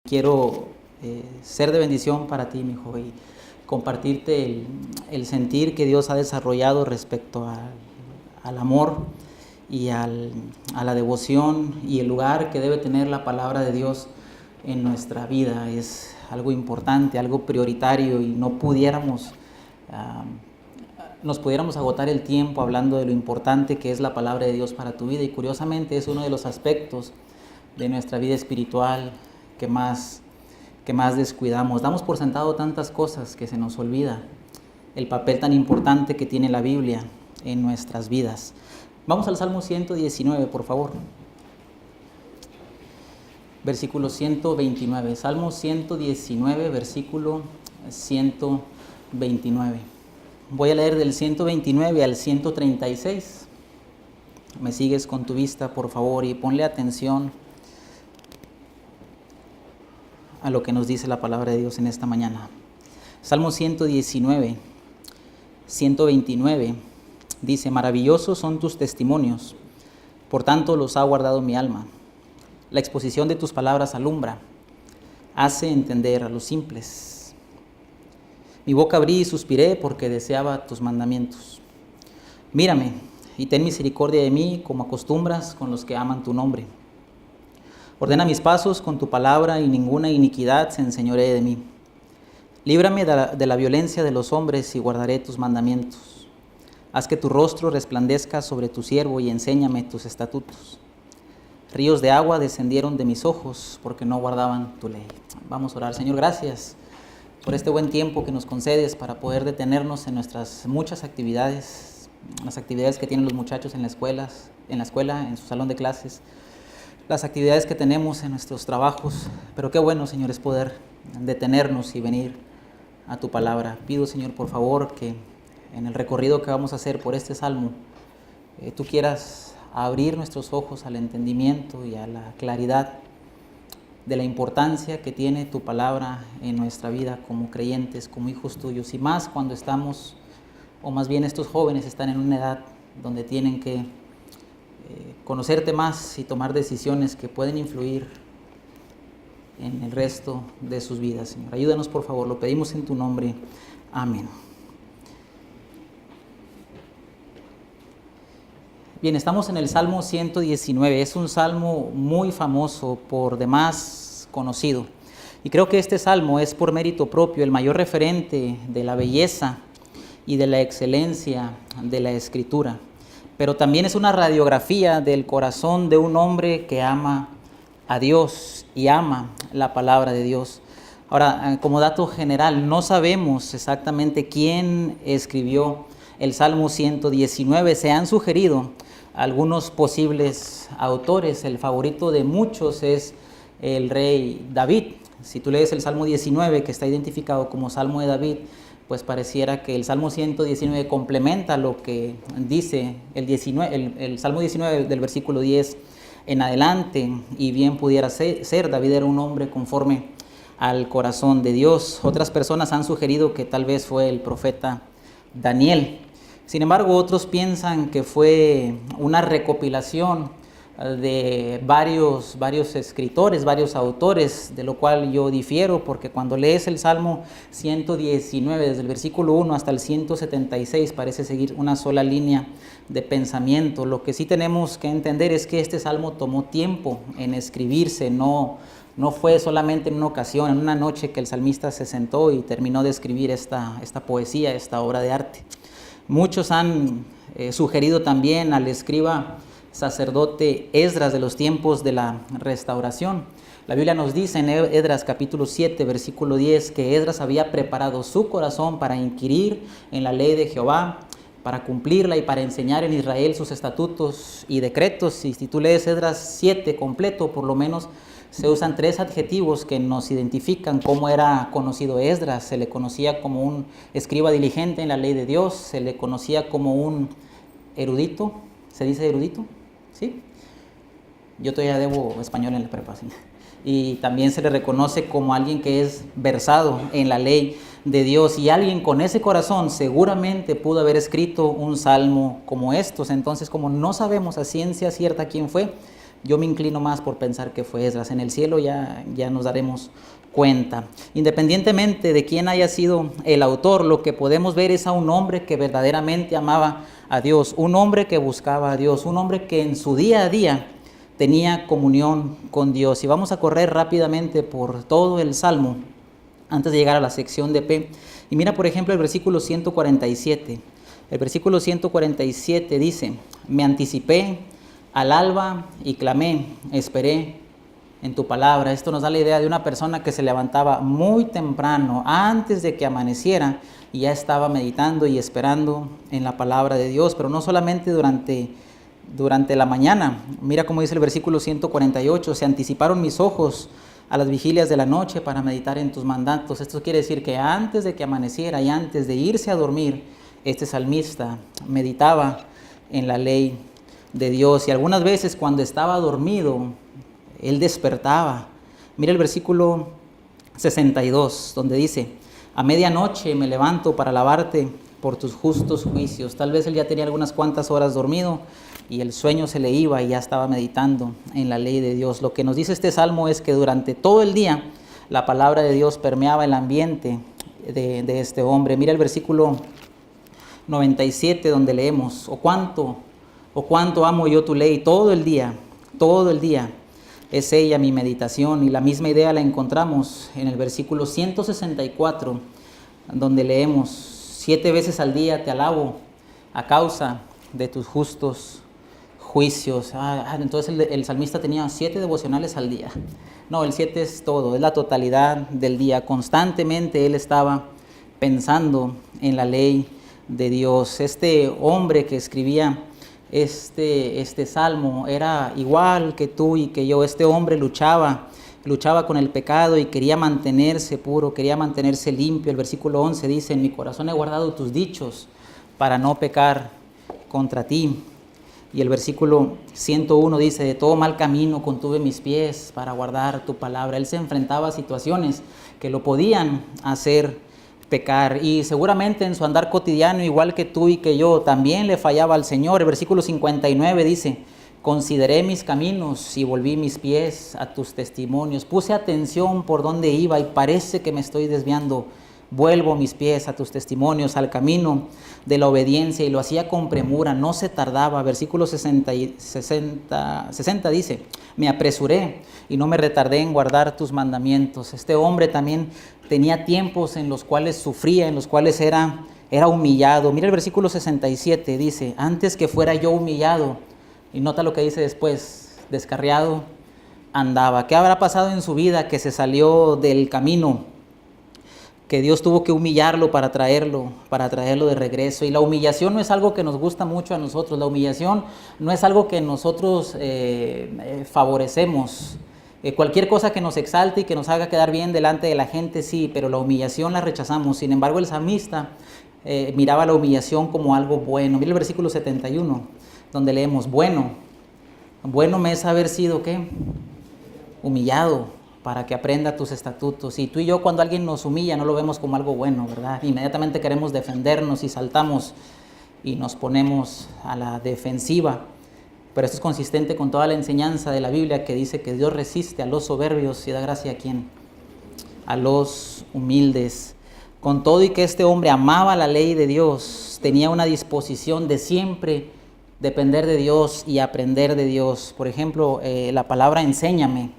quiero ser de bendición para ti, mi hijo, y compartirte el sentir que Dios ha desarrollado respecto al amor y a la devoción y el lugar que debe tener la palabra de Dios en nuestra vida. Es algo importante, algo prioritario, y no nos pudiéramos agotar el tiempo hablando de lo importante que es la palabra de Dios para tu vida, y curiosamente es uno de los aspectos de nuestra vida espiritual que más descuidamos. Damos por sentado tantas cosas que se nos olvida el papel tan importante que tiene la Biblia en nuestras vidas. Vamos al Salmo 119, por favor. Versículo 129. Salmo 119, versículo 129. Voy a leer del 129 al 136. Me sigues con tu vista, por favor, y ponle atención a lo que nos dice la palabra de Dios en esta mañana. Salmo 119, 129, dice: maravillosos son tus testimonios, por tanto los ha guardado mi alma. La exposición de tus palabras alumbra, hace entender a los simples. Mi boca abrí y suspiré porque deseaba tus mandamientos. Mírame y ten misericordia de mí, como acostumbras con los que aman tu nombre. Ordena mis pasos con tu palabra, y ninguna iniquidad se enseñoree de mí. Líbrame de la violencia de los hombres, y guardaré tus mandamientos. Haz que tu rostro resplandezca sobre tu siervo, y enséñame tus estatutos. Ríos de agua descendieron de mis ojos, porque no guardaban tu ley. Vamos a orar. Señor, gracias por este buen tiempo que nos concedes para poder detenernos en nuestras muchas actividades, las actividades que tienen los muchachos en la escuela, en su salón de clases, las actividades que tenemos en nuestros trabajos. Pero qué bueno, Señor, es poder detenernos y venir a tu palabra. Pido, Señor, por favor, que en el recorrido que vamos a hacer por este salmo, tú quieras abrir nuestros ojos al entendimiento y a la claridad de la importancia que tiene tu palabra en nuestra vida como creyentes, como hijos tuyos, y más cuando estamos, o más bien estos jóvenes están en una edad donde tienen que conocerte más y tomar decisiones que pueden influir en el resto de sus vidas. Señor, ayúdanos, por favor, lo pedimos en tu nombre. Amén. Bien, estamos en el Salmo 119. Es un salmo muy famoso, por demás conocido. Y creo que este salmo es por mérito propio el mayor referente de la belleza y de la excelencia de la Escritura. Pero también es una radiografía del corazón de un hombre que ama a Dios y ama la palabra de Dios. Ahora, como dato general, no sabemos exactamente quién escribió el Salmo 119. Se han sugerido algunos posibles autores. El favorito de muchos es el rey David. Si tú lees el Salmo 19, que está identificado como Salmo de David, pues pareciera que el Salmo 119 complementa lo que dice el Salmo 19 del versículo 10 en adelante, y bien pudiera ser. David era un hombre conforme al corazón de Dios. Otras personas han sugerido que tal vez fue el profeta Daniel. Sin embargo, otros piensan que fue una recopilación de varios escritores, varios autores, de lo cual yo difiero, porque cuando lees el Salmo 119, desde el versículo 1 hasta el 176, parece seguir una sola línea de pensamiento. Lo que sí tenemos que entender es que este Salmo tomó tiempo en escribirse, no fue solamente en una ocasión, en una noche que el salmista se sentó y terminó de escribir esta poesía, esta obra de arte. Muchos han sugerido también al escriba sacerdote Esdras de los tiempos de la restauración. La Biblia nos dice en Esdras capítulo 7, versículo 10, que Esdras había preparado su corazón para inquirir en la ley de Jehová, para cumplirla y para enseñar en Israel sus estatutos y decretos. Y si tú lees Esdras 7 completo, por lo menos se usan 3 adjetivos que nos identifican cómo era conocido Esdras. Se le conocía como un escriba diligente en la ley de Dios, se le conocía como un erudito. ¿Se dice erudito? ¿Sí? Yo todavía debo español en la prepa, ¿sí? Y también se le reconoce como alguien que es versado en la ley de Dios, y alguien con ese corazón seguramente pudo haber escrito un salmo como estos. Entonces, como no sabemos a ciencia cierta quién fue, Yo me inclino más por pensar que fue Esdras. En el cielo ya nos daremos cuenta. Independientemente de quién haya sido el autor, lo que podemos ver es a un hombre que verdaderamente amaba a Dios, un hombre que buscaba a Dios, un hombre que en su día a día tenía comunión con Dios. Y vamos a correr rápidamente por todo el Salmo antes de llegar a la sección de P. Y mira, por ejemplo, el versículo 147. El versículo 147 dice: me anticipé al alba y clamé, esperé en tu palabra. Esto nos da la idea de una persona que se levantaba muy temprano, antes de que amaneciera, y ya estaba meditando y esperando en la palabra de Dios, pero no solamente durante la mañana. Mira cómo dice el versículo 148, se anticiparon mis ojos a las vigilias de la noche para meditar en tus mandatos. Esto quiere decir que antes de que amaneciera y antes de irse a dormir, este salmista meditaba en la ley de Dios. Y algunas veces cuando estaba dormido, él despertaba. Mira el versículo 62, donde dice: a medianoche me levanto para alabarte por tus justos juicios. Tal vez él ya tenía algunas cuantas horas dormido y el sueño se le iba y ya estaba meditando en la ley de Dios. Lo que nos dice este salmo es que durante todo el día la palabra de Dios permeaba el ambiente de este hombre. Mira el versículo 97, donde leemos: o cuánto amo yo tu ley. Todo el día es ella mi meditación. Y la misma idea la encontramos en el versículo 164, donde leemos: 7 veces al día te alabo a causa de tus justos juicios. Entonces el salmista tenía 7 devocionales al día. No, el 7 es todo, es la totalidad del día. Constantemente él estaba pensando en la ley de Dios. Este hombre que escribía este salmo era igual que tú y que yo. Este hombre luchaba con el pecado y quería mantenerse puro, quería mantenerse limpio. El versículo 11 dice: en mi corazón he guardado tus dichos para no pecar contra ti. Y el versículo 101 dice: de todo mal camino contuve mis pies para guardar tu palabra. Él se enfrentaba a situaciones que lo podían hacer pecar, y seguramente en su andar cotidiano, igual que tú y que yo, también le fallaba al Señor. El versículo 59 dice: consideré mis caminos y volví mis pies a tus testimonios. Puse atención por dónde iba y parece que me estoy desviando. Vuelvo mis pies a tus testimonios, al camino de la obediencia, y lo hacía con premura, no se tardaba. Versículo 60 dice: me apresuré y no me retardé en guardar tus mandamientos. Este hombre también tenía tiempos en los cuales sufría, en los cuales era humillado. Mira el versículo 67, dice: antes que fuera yo humillado, y nota lo que dice después, descarriado andaba. ¿Qué habrá pasado en su vida que se salió del camino? Que Dios tuvo que humillarlo para traerlo de regreso. Y la humillación no es algo que nos gusta mucho a nosotros. La humillación no es algo que nosotros favorecemos. Cualquier cosa que nos exalte y que nos haga quedar bien delante de la gente, sí, pero la humillación la rechazamos. Sin embargo, el salmista miraba la humillación como algo bueno. Mira el versículo 71, donde leemos: bueno me es haber sido, ¿qué? Humillado, para que aprenda tus estatutos. Y tú y yo, cuando alguien nos humilla, no lo vemos como algo bueno, ¿verdad? Inmediatamente queremos defendernos y saltamos y nos ponemos a la defensiva. Pero esto es consistente con toda la enseñanza de la Biblia, que dice que Dios resiste a los soberbios y da gracia a ¿quién? A los humildes. Con todo y que este hombre amaba la ley de Dios, tenía una disposición de siempre depender de Dios y aprender de Dios. Por ejemplo, la palabra enséñame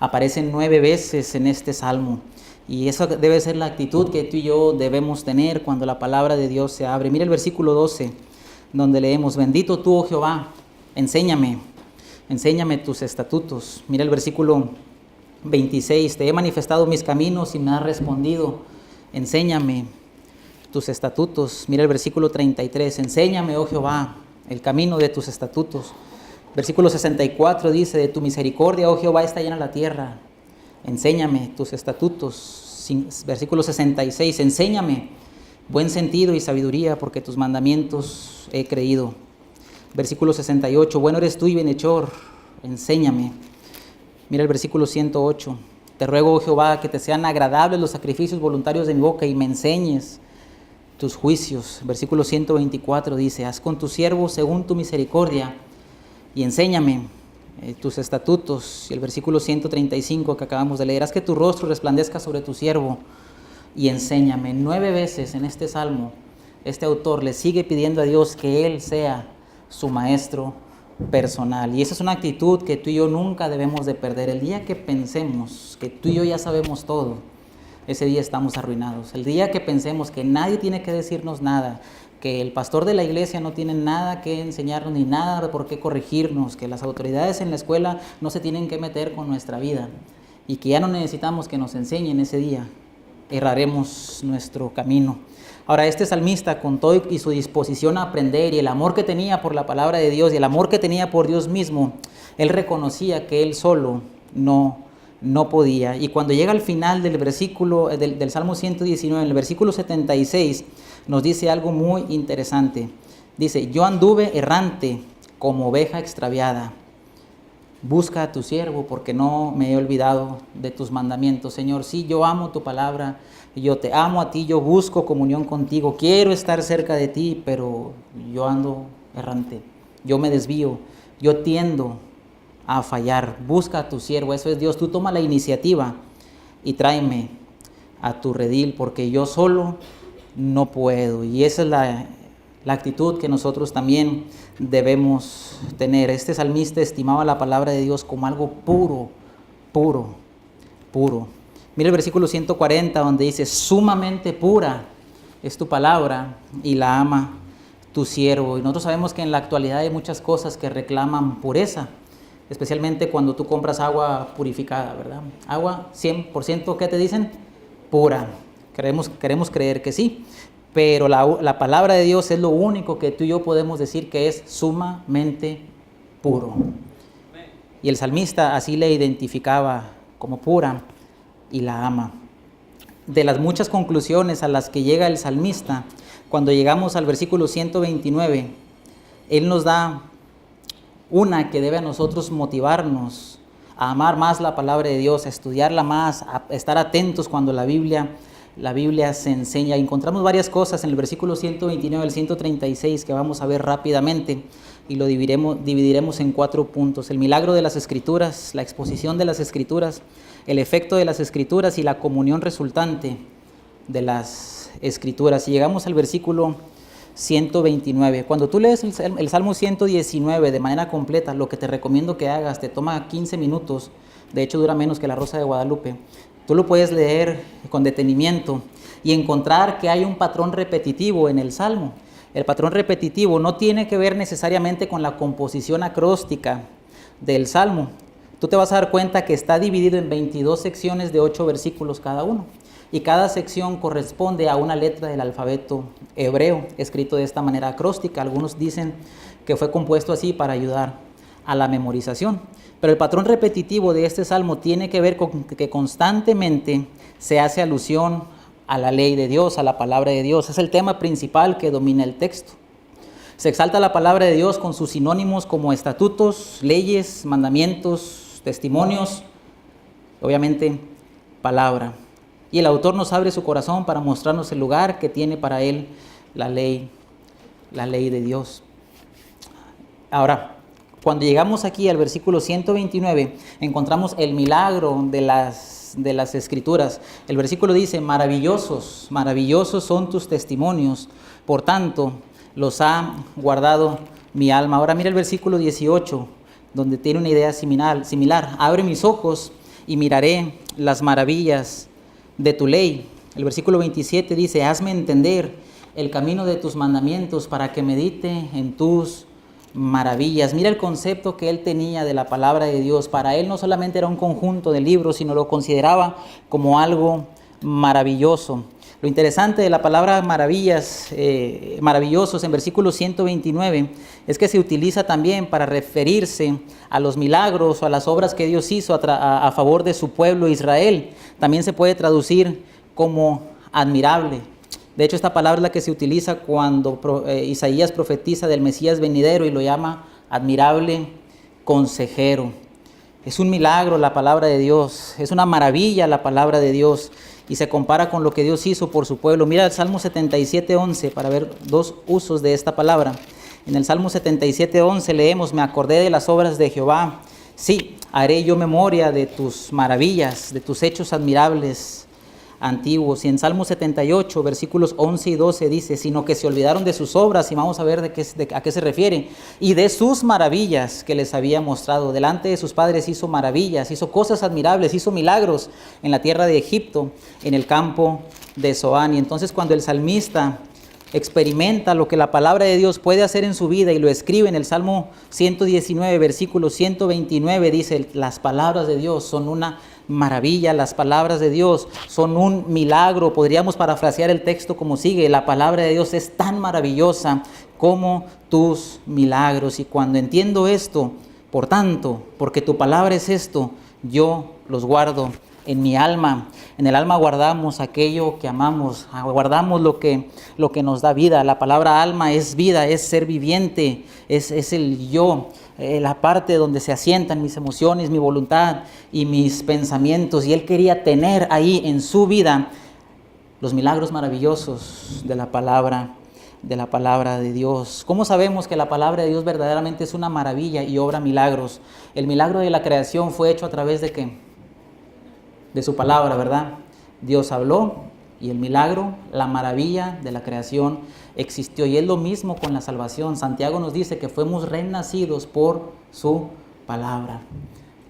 aparece 9 veces en este salmo, y eso debe ser la actitud que tú y yo debemos tener cuando la palabra de Dios se abre. Mira el versículo 12, donde leemos: bendito tú, oh Jehová, enséñame tus estatutos. Mira el versículo 26, te he manifestado mis caminos y me has respondido, enséñame tus estatutos. Mira el versículo 33, enséñame, oh Jehová, el camino de tus estatutos. Versículo 64 dice: de tu misericordia, oh Jehová, está llena la tierra, enséñame tus estatutos. Versículo 66, enséñame buen sentido y sabiduría, porque tus mandamientos he creído. Versículo 68, bueno eres tú y bienhechor, enséñame. Mira el versículo 108, te ruego, oh Jehová, que te sean agradables los sacrificios voluntarios de mi boca y me enseñes tus juicios. Versículo 124 dice: haz con tu siervo según tu misericordia y enséñame tus estatutos. Y el versículo 135 que acabamos de leer, haz que tu rostro resplandezca sobre tu siervo y enséñame. 9 veces en este salmo, este autor le sigue pidiendo a Dios que Él sea su maestro personal. Y esa es una actitud que tú y yo nunca debemos de perder. El día que pensemos que tú y yo ya sabemos todo, ese día estamos arruinados. El día que pensemos que nadie tiene que decirnos nada, que el pastor de la iglesia no tiene nada que enseñarnos ni nada por qué corregirnos, que las autoridades en la escuela no se tienen que meter con nuestra vida y que ya no necesitamos que nos enseñen, ese día erraremos nuestro camino. Ahora, este salmista, con todo y su disposición a aprender y el amor que tenía por la palabra de Dios y el amor que tenía por Dios mismo, él reconocía que él solo no podía. Y cuando llega al final del versículo del Salmo 119, en el versículo 76, nos dice algo muy interesante. Dice, yo anduve errante como oveja extraviada. Busca a tu siervo porque no me he olvidado de tus mandamientos. Señor, sí, yo amo tu palabra, yo te amo a ti, yo busco comunión contigo, quiero estar cerca de ti, pero yo ando errante, yo me desvío, yo tiendo a fallar. Busca a tu siervo, eso es Dios. Tú toma la iniciativa y tráeme a tu redil porque yo solo no puedo. Y esa es la actitud que nosotros también debemos tener. Este salmista estimaba la palabra de Dios como algo puro, puro, puro. Mira el versículo 140 donde dice, sumamente pura es tu palabra y la ama tu siervo. Y nosotros sabemos que en la actualidad hay muchas cosas que reclaman pureza, especialmente cuando tú compras agua purificada, ¿verdad? Agua 100%, ¿qué te dicen? Pura. Queremos creer que sí, pero la palabra de Dios es lo único que tú y yo podemos decir que es sumamente puro. Y el salmista así le identificaba como pura y la ama. De las muchas conclusiones a las que llega el salmista, cuando llegamos al versículo 129, él nos da una que debe a nosotros motivarnos a amar más la palabra de Dios, a estudiarla más, a estar atentos cuando la Biblia se enseña. Encontramos varias cosas en el versículo 129 al 136 que vamos a ver rápidamente y lo dividiremos en 4 puntos. El milagro de las Escrituras, la exposición de las Escrituras, el efecto de las Escrituras y la comunión resultante de las Escrituras. Y llegamos al versículo 129. Cuando tú lees el Salmo 119 de manera completa, lo que te recomiendo que hagas, te toma 15 minutos, de hecho dura menos que la Rosa de Guadalupe. Tú lo puedes leer con detenimiento y encontrar que hay un patrón repetitivo en el Salmo. El patrón repetitivo no tiene que ver necesariamente con la composición acróstica del Salmo. Tú te vas a dar cuenta que está dividido en 22 secciones de 8 versículos cada uno. Y cada sección corresponde a una letra del alfabeto hebreo, escrito de esta manera acróstica. Algunos dicen que fue compuesto así para ayudar a la memorización. Pero el patrón repetitivo de este salmo tiene que ver con que constantemente se hace alusión a la ley de Dios, a la palabra de Dios. Es el tema principal que domina el texto. Se exalta la palabra de Dios con sus sinónimos como estatutos, leyes, mandamientos, testimonios, obviamente palabra. Y el autor nos abre su corazón para mostrarnos el lugar que tiene para él la ley de Dios. Ahora, cuando llegamos aquí al versículo 129, encontramos el milagro de las Escrituras. El versículo dice, maravillosos son tus testimonios, por tanto, los ha guardado mi alma. Ahora mira el versículo 18, donde tiene una idea similar. Abre mis ojos y miraré las maravillas de tu ley. El versículo 27 dice, hazme entender el camino de tus mandamientos para que medite en tus maravillas. Mira el concepto que él tenía de la palabra de Dios. Para él no solamente era un conjunto de libros, sino lo consideraba como algo maravilloso. Lo interesante de la palabra maravillas, maravillosos en versículo 129 es que se utiliza también para referirse a los milagros o a las obras que Dios hizo a favor de su pueblo Israel. También se puede traducir como admirable. De hecho, esta palabra es la que se utiliza cuando Isaías profetiza del Mesías venidero y lo llama admirable consejero. Es un milagro la palabra de Dios, es una maravilla la palabra de Dios y se compara con lo que Dios hizo por su pueblo. Mira el Salmo 77:11 para ver 2 usos de esta palabra. En el Salmo 77:11 leemos, me acordé de las obras de Jehová Sí, haré yo memoria de tus maravillas, de tus hechos admirables antiguos. Y en Salmo 78, versículos 11 y 12 dice, sino que se olvidaron de sus obras, y vamos a ver a qué se refiere, y de sus maravillas que les había mostrado. Delante de sus padres hizo maravillas, hizo cosas admirables, hizo milagros en la tierra de Egipto, en el campo de Zoán. Y entonces cuando el salmista experimenta lo que la palabra de Dios puede hacer en su vida y lo escribe en el Salmo 119, versículo 129, dice, las palabras de Dios son una maravilla, las palabras de Dios son un milagro. Podríamos parafrasear el texto como sigue, la palabra de Dios es tan maravillosa como tus milagros. Y cuando entiendo esto, por tanto, porque tu palabra es esto, yo los guardo en mi alma. En el alma guardamos aquello que amamos, guardamos lo que nos da vida. La palabra alma es vida, es ser viviente, es el yo, la parte donde se asientan mis emociones, mi voluntad y mis pensamientos. Y él quería tener ahí en su vida los milagros maravillosos de la palabra de Dios. ¿Cómo sabemos que la palabra de Dios verdaderamente es una maravilla y obra milagros? El milagro de la creación fue hecho a través de ¿qué? De su palabra, ¿verdad? Dios habló y el milagro, la maravilla de la creación existió. Y es lo mismo con la salvación. Santiago nos dice que fuimos renacidos por su palabra.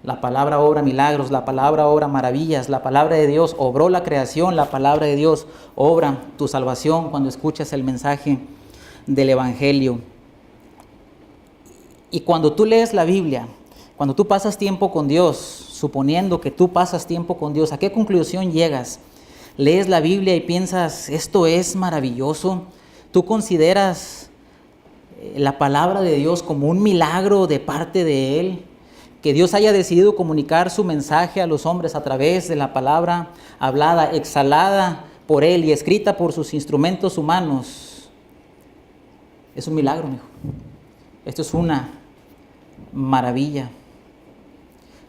La palabra obra milagros, la palabra obra maravillas, la palabra de Dios obró la creación, la palabra de Dios obra tu salvación cuando escuchas el mensaje del Evangelio. Y cuando tú lees la Biblia, cuando tú pasas tiempo con Dios, suponiendo que tú pasas tiempo con Dios, ¿a qué conclusión llegas? Lees la Biblia y piensas, esto es maravilloso. Tú consideras la palabra de Dios como un milagro de parte de Él, que Dios haya decidido comunicar su mensaje a los hombres a través de la palabra hablada, exhalada por Él y escrita por sus instrumentos humanos. Es un milagro, mijo. Esto es una maravilla.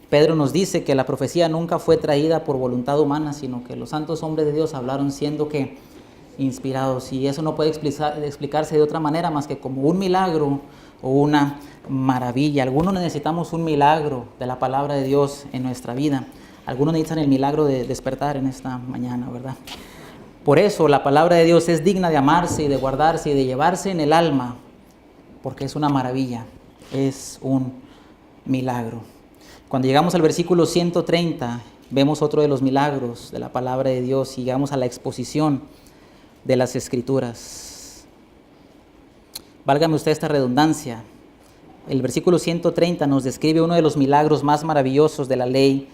Pedro nos dice que la profecía nunca fue traída por voluntad humana, sino que los santos hombres de Dios hablaron siendo que inspirados. Y eso no puede explicarse de otra manera más que como un milagro o una maravilla. Algunos necesitamos un milagro de la palabra de Dios en nuestra vida. Algunos necesitan el milagro de despertar en esta mañana, ¿verdad? Por eso la palabra de Dios es digna de amarse y de guardarse y de llevarse en el alma, porque es una maravilla, es un milagro. Cuando llegamos al versículo 130, vemos otro de los milagros de la palabra de Dios y llegamos a la exposición de las Escrituras. Válgame usted esta redundancia. El versículo 130 nos describe uno de los milagros más maravillosos de la ley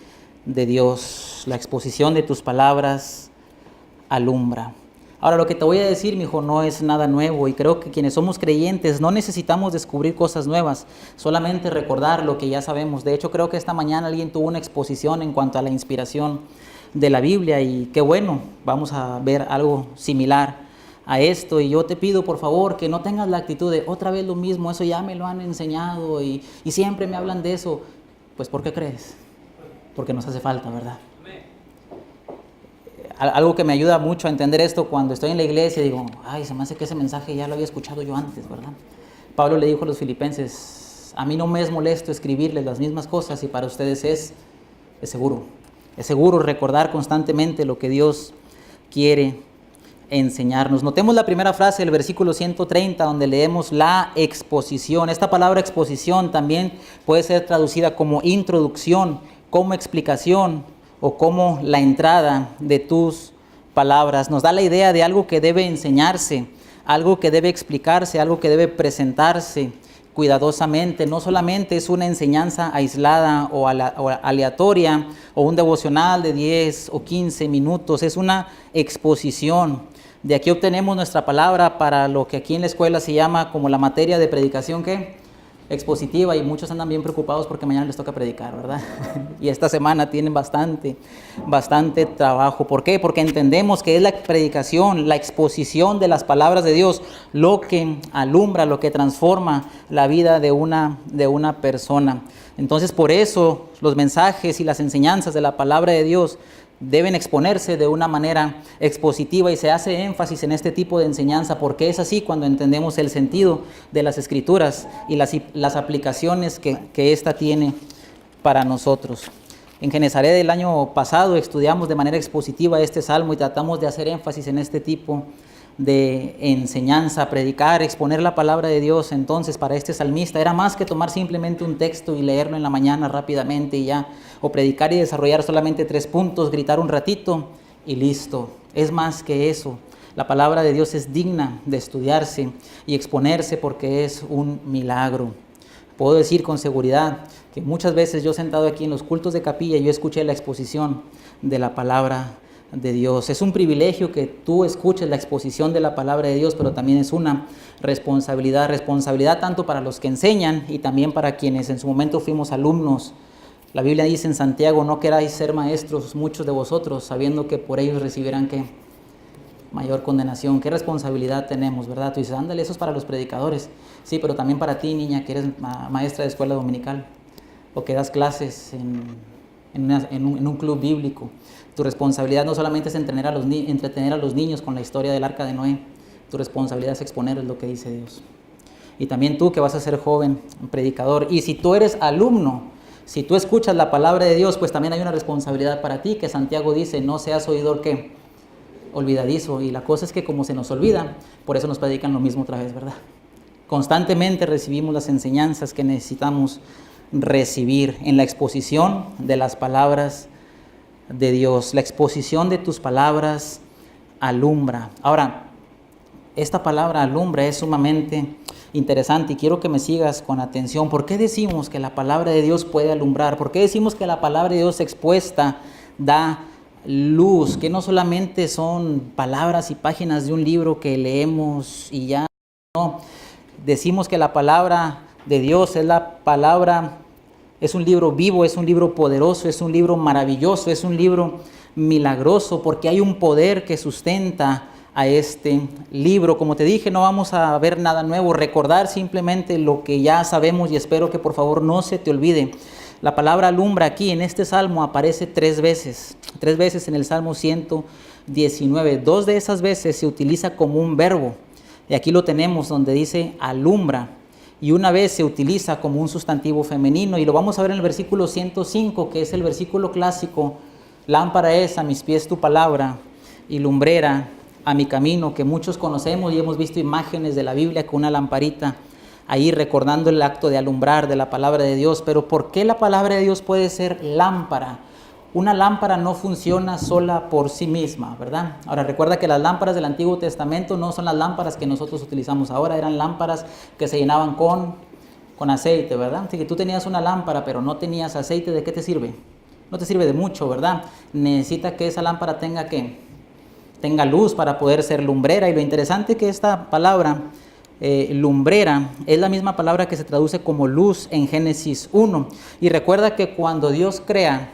de Dios. La exposición de tus palabras alumbra. Ahora, lo que te voy a decir, mi hijo, no es nada nuevo y creo que quienes somos creyentes no necesitamos descubrir cosas nuevas, solamente recordar lo que ya sabemos. De hecho, creo que esta mañana alguien tuvo una exposición en cuanto a la inspiración de la Biblia y qué bueno, vamos a ver algo similar a esto. Y yo te pido, por favor, que no tengas la actitud de otra vez lo mismo, eso ya me lo han enseñado y siempre me hablan de eso. Pues, ¿por qué crees? Porque nos hace falta, ¿verdad? Algo que me ayuda mucho a entender esto cuando estoy en la iglesia, digo, ay, se me hace que ese mensaje ya lo había escuchado yo antes, ¿verdad? Pablo le dijo a los filipenses, a mí no me es molesto escribirles las mismas cosas y para ustedes es seguro recordar constantemente lo que Dios quiere enseñarnos. Notemos la primera frase del versículo 130 donde leemos la exposición. Esta palabra exposición también puede ser traducida como introducción, como explicación, o como la entrada de tus palabras. Nos da la idea de algo que debe enseñarse, algo que debe explicarse, algo que debe presentarse cuidadosamente. No solamente es una enseñanza aislada o aleatoria o un devocional de 10 o 15 minutos, es una exposición. De aquí obtenemos nuestra palabra para lo que aquí en la escuela se llama como la materia de predicación, ¿qué? Expositiva, y muchos andan bien preocupados porque mañana les toca predicar, ¿verdad? Y esta semana tienen bastante trabajo. ¿Por qué? Porque entendemos que es la predicación, la exposición de las palabras de Dios, lo que alumbra, lo que transforma la vida de una persona. Entonces, por eso los mensajes y las enseñanzas de la palabra de Dios deben exponerse de una manera expositiva y se hace énfasis en este tipo de enseñanza porque es así cuando entendemos el sentido de las Escrituras y las aplicaciones que ésta tiene para nosotros. En Genezaret del año pasado estudiamos de manera expositiva este salmo y tratamos de hacer énfasis en este tipo de enseñanza, predicar, exponer la palabra de Dios. Entonces, para este salmista era más que tomar simplemente un texto y leerlo en la mañana rápidamente y ya, o predicar y desarrollar solamente 3 puntos, gritar un ratito y listo. Es más que eso. La palabra de Dios es digna de estudiarse y exponerse porque es un milagro. Puedo decir con seguridad que muchas veces yo sentado aquí en los cultos de capilla, yo escuché la exposición de la palabra de Dios. Es un privilegio que tú escuches la exposición de la palabra de Dios, pero también es una responsabilidad tanto para los que enseñan y también para quienes en su momento fuimos alumnos. La Biblia dice en Santiago: no queráis ser maestros muchos de vosotros, sabiendo que por ellos recibirán ¿qué? Mayor condenación. ¿Qué responsabilidad tenemos, verdad? Tú dices, ándale, eso es para los predicadores. Sí, pero también para ti, niña, que eres maestra de escuela dominical o que das clases en un club bíblico. Tu responsabilidad no solamente es entretener a los niños con la historia del arca de Noé. Tu responsabilidad es exponer lo que dice Dios. Y también tú que vas a ser joven, predicador. Y si tú eres alumno, si tú escuchas la palabra de Dios, pues también hay una responsabilidad para ti, que Santiago dice: no seas oidor ¿qué? Olvidadizo. Y la cosa es que como se nos olvida, por eso nos predican lo mismo otra vez, ¿verdad? Constantemente recibimos las enseñanzas que necesitamos recibir en la exposición de las palabras de Dios. La exposición de tus palabras alumbra. Ahora, esta palabra alumbra es sumamente interesante y quiero que me sigas con atención. ¿Por qué decimos que la palabra de Dios puede alumbrar? ¿Por qué decimos que la palabra de Dios expuesta da luz? Que no solamente son palabras y páginas de un libro que leemos y ya, no. Decimos que la palabra de Dios es un libro vivo, es un libro poderoso, es un libro maravilloso, es un libro milagroso, porque hay un poder que sustenta a este libro. Como te dije, no vamos a ver nada nuevo, recordar simplemente lo que ya sabemos y espero que por favor no se te olvide. La palabra alumbra aquí en este salmo aparece 3 veces en el Salmo 119. 2 de esas veces se utiliza como un verbo. Y aquí lo tenemos donde dice alumbra. Y una vez se utiliza como un sustantivo femenino. Y lo vamos a ver en el versículo 105, que es el versículo clásico. Lámpara es a mis pies tu palabra y lumbrera a mi camino, que muchos conocemos y hemos visto imágenes de la Biblia con una lamparita ahí recordando el acto de alumbrar de la palabra de Dios. Pero ¿por qué la palabra de Dios puede ser lámpara? Una lámpara no funciona sola por sí misma, ¿verdad? Ahora recuerda que las lámparas del Antiguo Testamento no son las lámparas que nosotros utilizamos ahora, eran lámparas que se llenaban con aceite, ¿verdad? Si tú tenías una lámpara pero no tenías aceite, ¿de qué te sirve? No te sirve de mucho, ¿verdad? Necesita que esa lámpara tenga luz para poder ser lumbrera. Y lo interesante es que esta palabra lumbrera es la misma palabra que se traduce como luz en Génesis 1. Y recuerda que cuando Dios crea,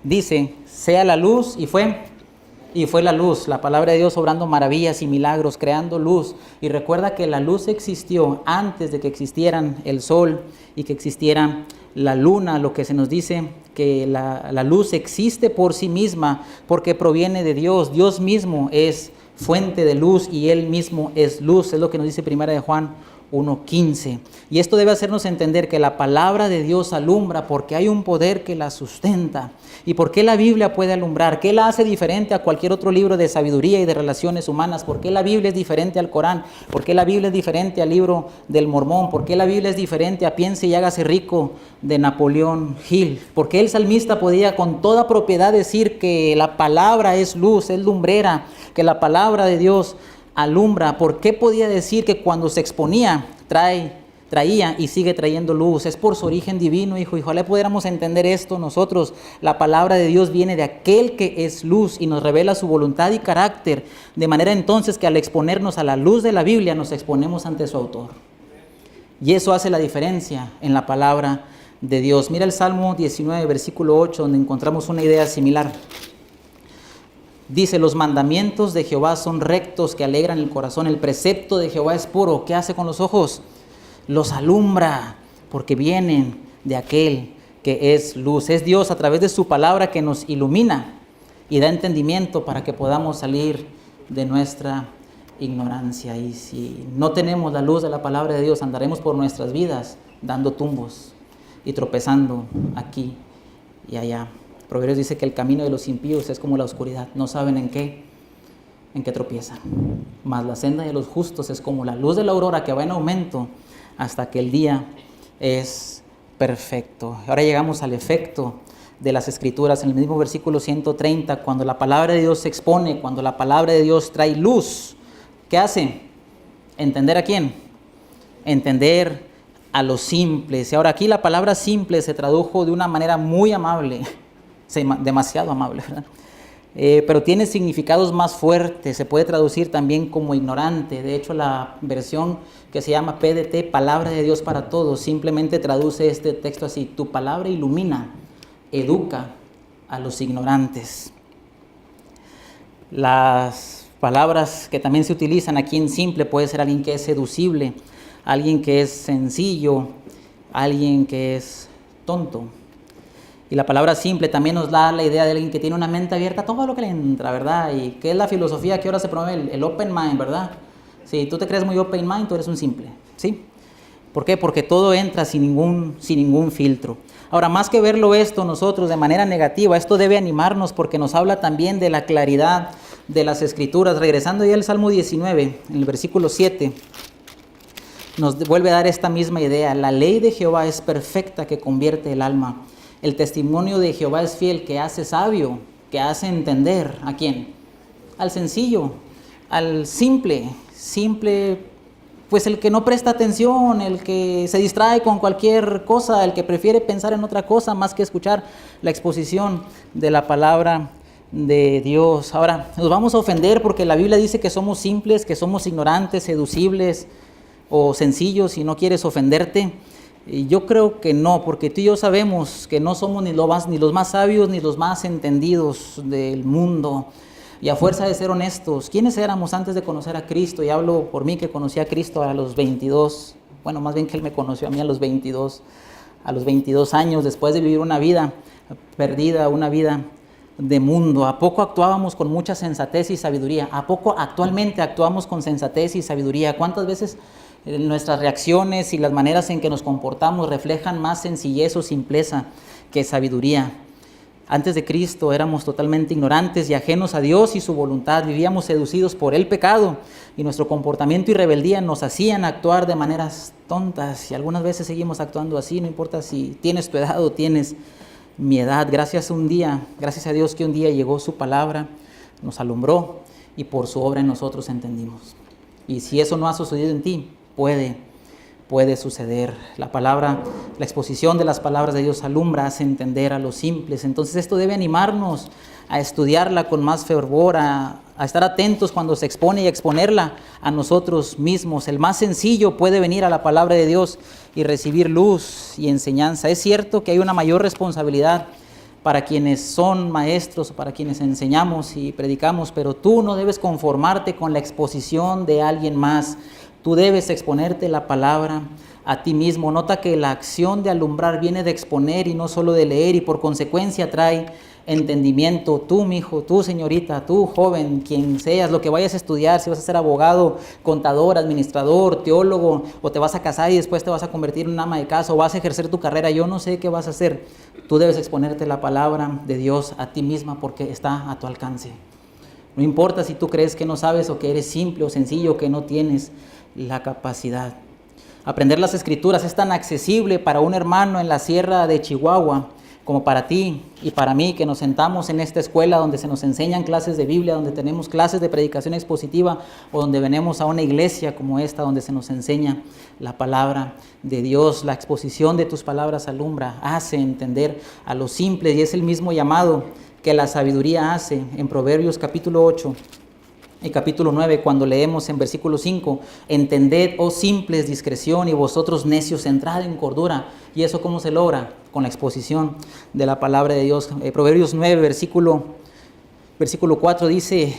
dice, sea la luz, y fue la luz. La palabra de Dios obrando maravillas y milagros, creando luz. Y recuerda que la luz existió antes de que existieran el sol y que existiera la luna. Lo que se nos dice que la luz existe por sí misma porque proviene de Dios. Dios mismo es fuente de luz y Él mismo es luz. Es lo que nos dice 1 de Juan 1:15. Y esto debe hacernos entender que la palabra de Dios alumbra porque hay un poder que la sustenta. ¿Y por qué la Biblia puede alumbrar? ¿Qué la hace diferente a cualquier otro libro de sabiduría y de relaciones humanas? ¿Por qué la Biblia es diferente al Corán? ¿Por qué la Biblia es diferente al libro del Mormón? ¿Por qué la Biblia es diferente a Piense y hágase rico de Napoleón Hill? ¿Por qué el salmista podía con toda propiedad decir que la palabra es luz, es lumbrera, que la palabra de Dios alumbra? ¿Por qué podía decir que cuando se exponía traía y sigue trayendo luz? Es por su origen divino, hijo. Y ojalá pudiéramos entender esto nosotros. La palabra de Dios viene de aquel que es luz y nos revela su voluntad y carácter, de manera entonces que al exponernos a la luz de la Biblia nos exponemos ante su autor. Y eso hace la diferencia en la palabra de Dios. Mira el Salmo 19, versículo 8, donde encontramos una idea similar. Dice, los mandamientos de Jehová son rectos que alegran el corazón. El precepto de Jehová es puro. ¿Qué hace con los ojos? Los alumbra, porque vienen de aquel que es luz. Es Dios a través de su palabra que nos ilumina y da entendimiento para que podamos salir de nuestra ignorancia. Y si no tenemos la luz de la palabra de Dios, andaremos por nuestras vidas dando tumbos y tropezando aquí y allá. Proverbios dice que el camino de los impíos es como la oscuridad, no saben en qué tropiezan. Mas la senda de los justos es como la luz de la aurora que va en aumento hasta que el día es perfecto. Ahora llegamos al efecto de las Escrituras en el mismo versículo 130, cuando la palabra de Dios se expone, cuando la palabra de Dios trae luz. ¿Qué hace? ¿Entender a quién? Entender a los simples. Y ahora aquí la palabra simple se tradujo de una manera muy amable, demasiado amable, ¿verdad? Pero tiene significados más fuertes. Se puede traducir también como ignorante. De hecho, la versión que se llama PDT, Palabra de Dios para Todos, simplemente traduce este texto así: tu palabra ilumina, educa a los ignorantes. Las palabras que también se utilizan aquí en simple puede ser alguien que es seducible, alguien que es sencillo, alguien que es tonto. Y la palabra simple también nos da la idea de alguien que tiene una mente abierta a todo lo que le entra, ¿verdad? Y que es la filosofía que ahora se promueve, el open mind, ¿verdad? Si tú te crees muy open mind, tú eres un simple, ¿sí? ¿Por qué? Porque todo entra sin ningún filtro. Ahora, más que verlo esto nosotros de manera negativa, esto debe animarnos porque nos habla también de la claridad de las Escrituras. Regresando ya al Salmo 19, en el versículo 7, nos vuelve a dar esta misma idea. La ley de Jehová es perfecta, que convierte el alma. El testimonio de Jehová es fiel, que hace sabio, que hace entender. ¿A quién? Al sencillo, al simple, pues el que no presta atención, el que se distrae con cualquier cosa, el que prefiere pensar en otra cosa más que escuchar la exposición de la palabra de Dios. Ahora, nos vamos a ofender porque la Biblia dice que somos simples, que somos ignorantes, seducibles o sencillos, y no quieres ofenderte. Y yo creo que no, porque tú y yo sabemos que no somos ni los más sabios ni los más entendidos del mundo. Y a fuerza de ser honestos, ¿quiénes éramos antes de conocer a Cristo? Y hablo por mí, que conocí a Cristo a los 22, bueno, más bien que Él me conoció a mí a los 22 años, después de vivir una vida perdida, una vida de mundo. ¿A poco actuábamos con mucha sensatez y sabiduría? ¿A poco actualmente actuamos con sensatez y sabiduría? ¿Cuántas veces nuestras reacciones y las maneras en que nos comportamos reflejan más sencillez o simpleza que sabiduría? Antes de Cristo éramos totalmente ignorantes y ajenos a Dios y su voluntad. Vivíamos seducidos por el pecado, y nuestro comportamiento y rebeldía nos hacían actuar de maneras tontas, y algunas veces seguimos actuando así, no importa si tienes tu edad o tienes mi edad. Gracias a Dios que un día llegó su palabra, nos alumbró, y por su obra en nosotros entendimos. Y si eso no ha sucedido en ti, puede suceder. La exposición de las palabras de Dios alumbra, hace entender a los simples. Entonces esto debe animarnos a estudiarla con más fervor, a estar atentos cuando se expone y a exponerla a nosotros mismos. El más sencillo puede venir a la palabra de Dios y recibir luz y enseñanza. Es cierto que hay una mayor responsabilidad para quienes son maestros, para quienes enseñamos y predicamos, pero tú no debes conformarte con la exposición de alguien más. Tú debes exponerte la palabra a ti mismo. Nota que la acción de alumbrar viene de exponer y no solo de leer, y por consecuencia trae entendimiento. Tú, mi hijo, tú, señorita, tú, joven, quien seas, lo que vayas a estudiar, si vas a ser abogado, contador, administrador, teólogo, o te vas a casar y después te vas a convertir en una ama de casa, o vas a ejercer tu carrera, yo no sé qué vas a hacer. Tú debes exponerte la palabra de Dios a ti misma porque está a tu alcance. No importa si tú crees que no sabes, o que eres simple o sencillo, o que no tienes la capacidad. Aprender las Escrituras es tan accesible para un hermano en la sierra de Chihuahua como para ti y para mí, que nos sentamos en esta escuela donde se nos enseñan clases de Biblia, donde tenemos clases de predicación expositiva, o donde venimos a una iglesia como esta donde se nos enseña la palabra de Dios. La exposición de tus palabras alumbra, hace entender a los simples, y es el mismo llamado que la sabiduría hace en Proverbios capítulo 8 y capítulo 9, cuando leemos en versículo 5, entended, oh simples, discreción, y vosotros necios, entrad en cordura. ¿Y eso cómo se logra? Con la exposición de la palabra de Dios. Proverbios 9, versículo 4 dice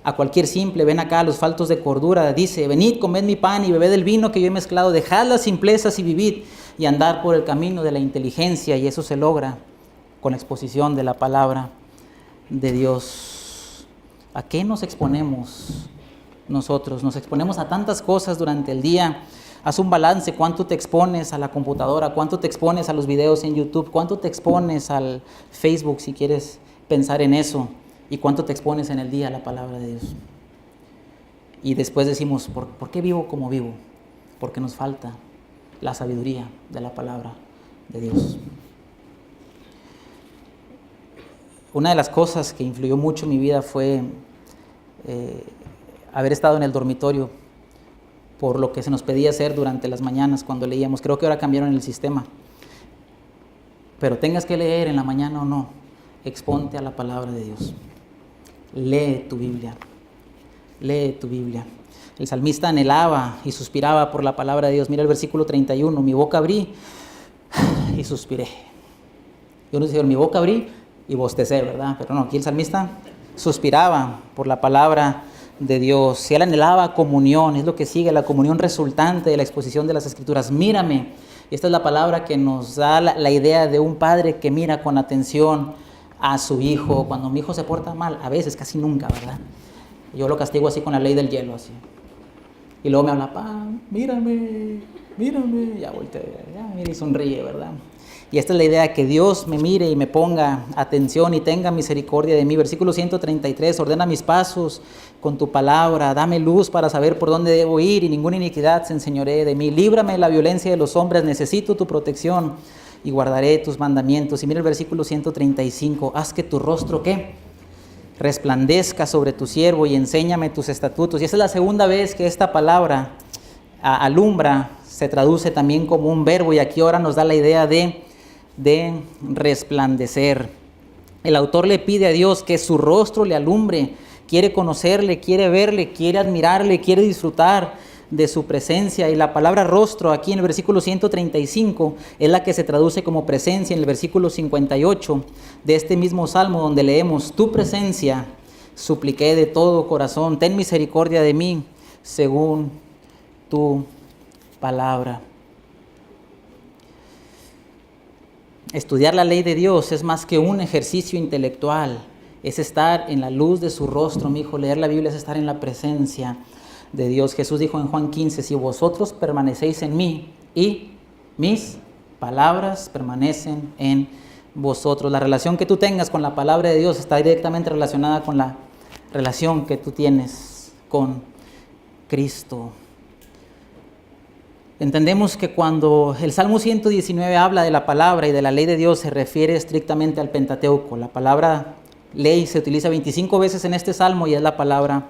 a cualquier simple: ven acá, los faltos de cordura, dice: venid, comed mi pan y bebed el vino que yo he mezclado, dejad las simplezas y vivid, y andar por el camino de la inteligencia. Y eso se logra con la exposición de la palabra de Dios. ¿A qué nos exponemos nosotros? Nos exponemos a tantas cosas durante el día, Haz un balance, cuánto te expones a la computadora, cuánto te expones a los videos en YouTube, cuánto te expones al Facebook si quieres pensar en eso, y cuánto te expones en el día a la palabra de Dios. Y después decimos, ¿por qué vivo como vivo? Porque nos falta la sabiduría de la palabra de Dios. Una de las cosas que influyó mucho en mi vida fue haber estado en el dormitorio por lo que se nos pedía hacer durante las mañanas cuando leíamos. Creo que ahora cambiaron el sistema. Pero tengas que leer en la mañana o no, exponte a la palabra de Dios. Lee tu Biblia. Lee tu Biblia. El salmista anhelaba y suspiraba por la palabra de Dios. Mira el versículo 31. Mi boca abrí y suspiré. Y uno dice, mi boca abrí y bostecé, ¿verdad? Pero no, aquí el salmista suspiraba por la palabra de Dios. Él anhelaba comunión, es lo que sigue, la comunión resultante de la exposición de las Escrituras. Mírame. Esta es la palabra que nos da la idea de un padre que mira con atención a su hijo. Cuando mi hijo se porta mal, a veces, casi nunca, ¿verdad? Yo lo castigo así con la ley del hielo, así. Y luego me habla, pa, mírame, ya volteé, ya, mira, y sonríe, ¿verdad? Y esta es la idea, que Dios me mire y me ponga atención y tenga misericordia de mí. Versículo 133, ordena mis pasos con tu palabra, dame luz para saber por dónde debo ir y ninguna iniquidad se enseñoree de mí. Líbrame de la violencia de los hombres, necesito tu protección y guardaré tus mandamientos. Y mira el versículo 135, haz que tu rostro, ¿qué? Resplandezca sobre tu siervo y enséñame tus estatutos. Y esa es la segunda vez que esta palabra alumbra, se traduce también como un verbo, y aquí ahora nos da la idea de resplandecer. El autor le pide a Dios que su rostro le alumbre, quiere conocerle, quiere verle, quiere admirarle, quiere disfrutar de su presencia. Y la palabra rostro aquí en el versículo 135 es la que se traduce como presencia en el versículo 58 de este mismo salmo, donde leemos, tu presencia supliqué de todo corazón, ten misericordia de mí según tu palabra. Estudiar la ley de Dios es más que un ejercicio intelectual, es estar en la luz de su rostro, mi hijo. Leer la Biblia es estar en la presencia de Dios. Jesús dijo en Juan 15, si vosotros permanecéis en mí y mis palabras permanecen en vosotros. La relación que tú tengas con la palabra de Dios está directamente relacionada con la relación que tú tienes con Cristo. Entendemos que cuando el Salmo 119 habla de la palabra y de la ley de Dios, se refiere estrictamente al Pentateuco. La palabra ley se utiliza 25 veces en este salmo y es la palabra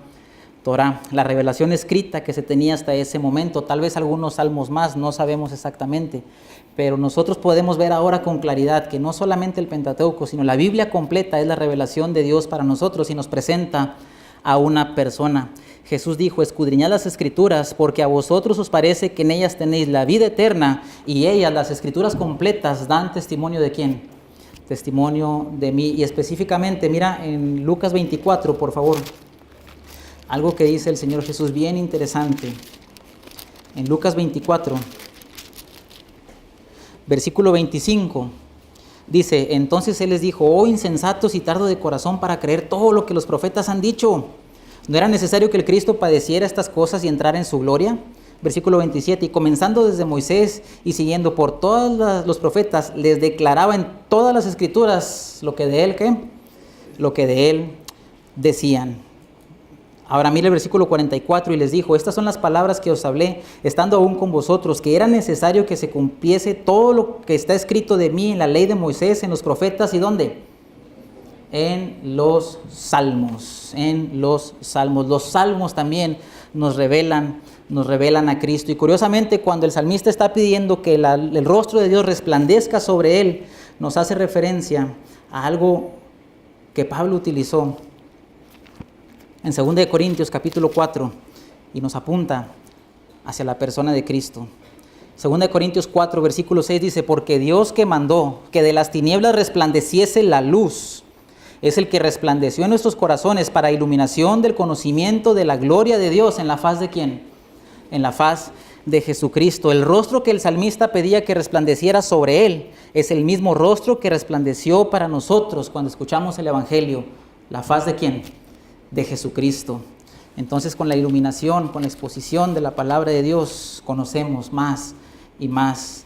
Torah, la revelación escrita que se tenía hasta ese momento. Tal vez algunos salmos más, no sabemos exactamente, pero nosotros podemos ver ahora con claridad que no solamente el Pentateuco, sino la Biblia completa es la revelación de Dios para nosotros y nos presenta a una persona. Jesús dijo, escudriñad las Escrituras, porque a vosotros os parece que en ellas tenéis la vida eterna, y ellas, las Escrituras completas, dan testimonio ¿de quién? Testimonio de mí. Y específicamente, mira en Lucas 24, por favor, algo que dice el Señor Jesús bien interesante. En Lucas 24, versículo 25, dice, entonces Él les dijo, oh insensatos y tardo de corazón para creer todo lo que los profetas han dicho. ¿No era necesario que el Cristo padeciera estas cosas y entrara en su gloria? Versículo 27, y comenzando desde Moisés y siguiendo por todos los profetas, les declaraba en todas las Escrituras lo que de él, ¿qué? Lo que de él decían. Ahora mire el versículo 44, y les dijo, estas son las palabras que os hablé, estando aún con vosotros, que era necesario que se cumpliese todo lo que está escrito de mí en la ley de Moisés, en los profetas, ¿y dónde? En los salmos, Los salmos también nos revelan a Cristo. Y curiosamente, cuando el salmista está pidiendo que el rostro de Dios resplandezca sobre él, nos hace referencia a algo que Pablo utilizó en 2 Corintios capítulo 4 y nos apunta hacia la persona de Cristo. 2 Corintios 4 versículo 6 dice, porque Dios que mandó que de las tinieblas resplandeciese la luz, es el que resplandeció en nuestros corazones para iluminación del conocimiento de la gloria de Dios. ¿En la faz de quién? En la faz de Jesucristo. El rostro que el salmista pedía que resplandeciera sobre él es el mismo rostro que resplandeció para nosotros cuando escuchamos el Evangelio. ¿La faz de quién? De Jesucristo. Entonces, con la iluminación, con la exposición de la palabra de Dios, conocemos más y más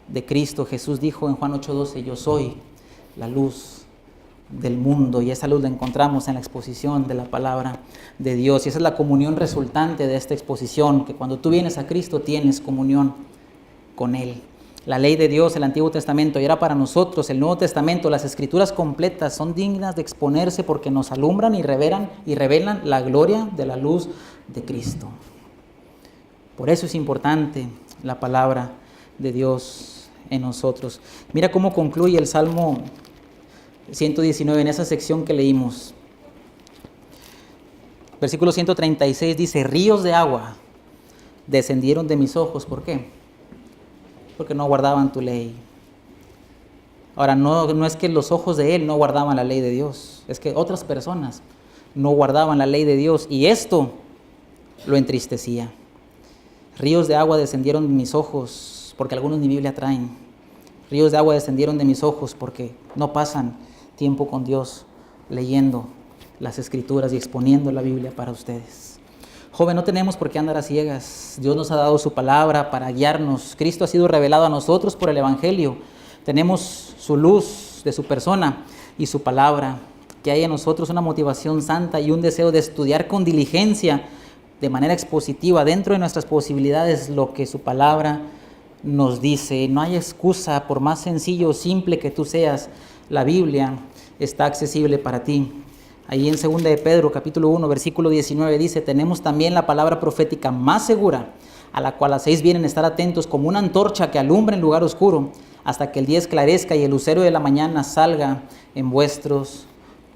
de Cristo. Jesús dijo en Juan 8:12, yo soy la luz del mundo, y esa luz la encontramos en la exposición de la palabra de Dios. Y esa es la comunión resultante de esta exposición, que cuando tú vienes a Cristo tienes comunión con Él. La ley de Dios, el Antiguo Testamento, y era para nosotros el Nuevo Testamento. Las Escrituras completas son dignas de exponerse porque nos alumbran y revelan la gloria de la luz de Cristo. Por eso es importante la palabra de Dios en nosotros. Mira cómo concluye el Salmo 119 en esa sección que leímos. Versículo 136 dice, ríos de agua descendieron de mis ojos. ¿Por qué? Porque no guardaban tu ley. Ahora, no es que los ojos de él no guardaban la ley de Dios, es que otras personas no guardaban la ley de Dios, y esto lo entristecía. Ríos de agua descendieron de mis ojos, porque algunos ni Biblia traen. Ríos de agua descendieron de mis ojos porque no pasan tiempo con Dios leyendo las Escrituras y exponiendo la Biblia para ustedes. Joven, no tenemos por qué andar a ciegas. Dios nos ha dado su palabra para guiarnos. Cristo ha sido revelado a nosotros por el Evangelio. Tenemos su luz de su persona y su palabra, que hay en nosotros una motivación santa y un deseo de estudiar con diligencia, de manera expositiva, dentro de nuestras posibilidades, lo que su palabra nos dice. No hay excusa, por más sencillo o simple que tú seas, la Biblia está accesible para ti. Ahí en 2 de Pedro, capítulo 1, versículo 19, dice, tenemos también la palabra profética más segura, a la cual hacéis bien en estar atentos como una antorcha que alumbra en lugar oscuro, hasta que el día esclarezca y el lucero de la mañana salga en vuestros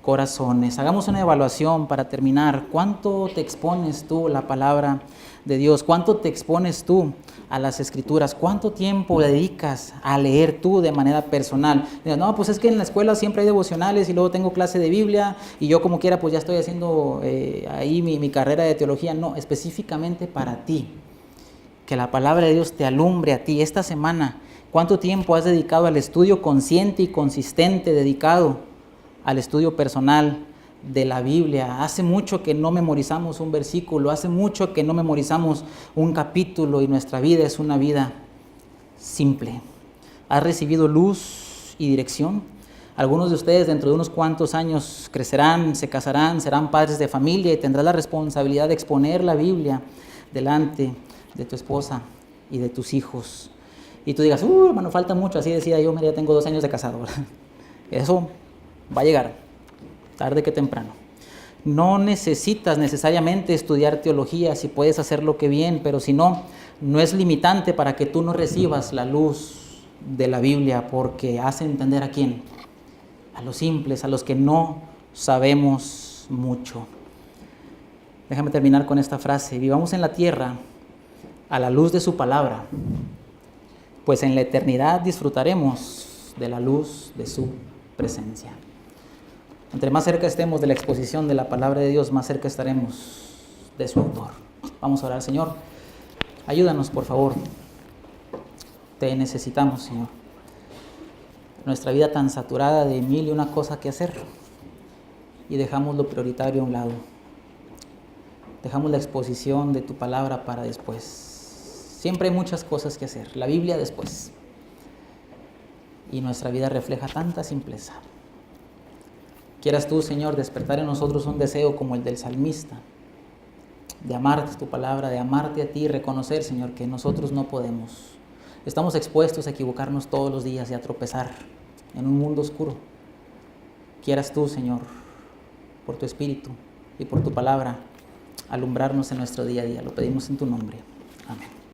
corazones. Hagamos una evaluación para terminar. ¿Cuánto te expones tú a la palabra de Dios? ¿Cuánto te expones tú a las Escrituras? ¿Cuánto tiempo dedicas a leer tú de manera personal? No, pues es que en la escuela siempre hay devocionales y luego tengo clase de Biblia y yo como quiera pues ya estoy haciendo ahí mi carrera de teología. No, específicamente para ti. Que la palabra de Dios te alumbre a ti. Esta semana, ¿cuánto tiempo has dedicado al estudio consciente y consistente, dedicado al estudio personal de la Biblia? Hace mucho que no memorizamos un versículo, hace mucho que no memorizamos un capítulo, y nuestra vida es una vida simple. ¿Has recibido luz y dirección? Algunos de ustedes dentro de unos cuantos años crecerán, se casarán, serán padres de familia y tendrás la responsabilidad de exponer la Biblia delante de tu esposa y de tus hijos. Y tú digas, hermano, falta mucho, así decía yo, ya tengo 2 años de casado. Eso va a llegar, tarde que temprano. No necesitas necesariamente estudiar teología si puedes hacer lo que bien, pero si no, no es limitante para que tú no recibas la luz de la Biblia, porque hace entender a quién, a los simples, a los que no sabemos mucho. Déjame terminar con esta frase: vivamos en la tierra a la luz de su palabra, pues en la eternidad disfrutaremos de la luz de su presencia. Entre más cerca estemos de la exposición de la palabra de Dios, más cerca estaremos de su autor. Vamos a orar. Señor, ayúdanos, por favor. Te necesitamos, Señor. Nuestra vida tan saturada de 1000 y una cosas que hacer, y dejamos lo prioritario a un lado. Dejamos la exposición de tu palabra para después. Siempre hay muchas cosas que hacer. La Biblia después. Y nuestra vida refleja tanta simpleza. Quieras tú, Señor, despertar en nosotros un deseo como el del salmista, de amarte tu palabra, de amarte a ti y reconocer, Señor, que nosotros no podemos. Estamos expuestos a equivocarnos todos los días y a tropezar en un mundo oscuro. Quieras tú, Señor, por tu Espíritu y por tu palabra, alumbrarnos en nuestro día a día. Lo pedimos en tu nombre. Amén.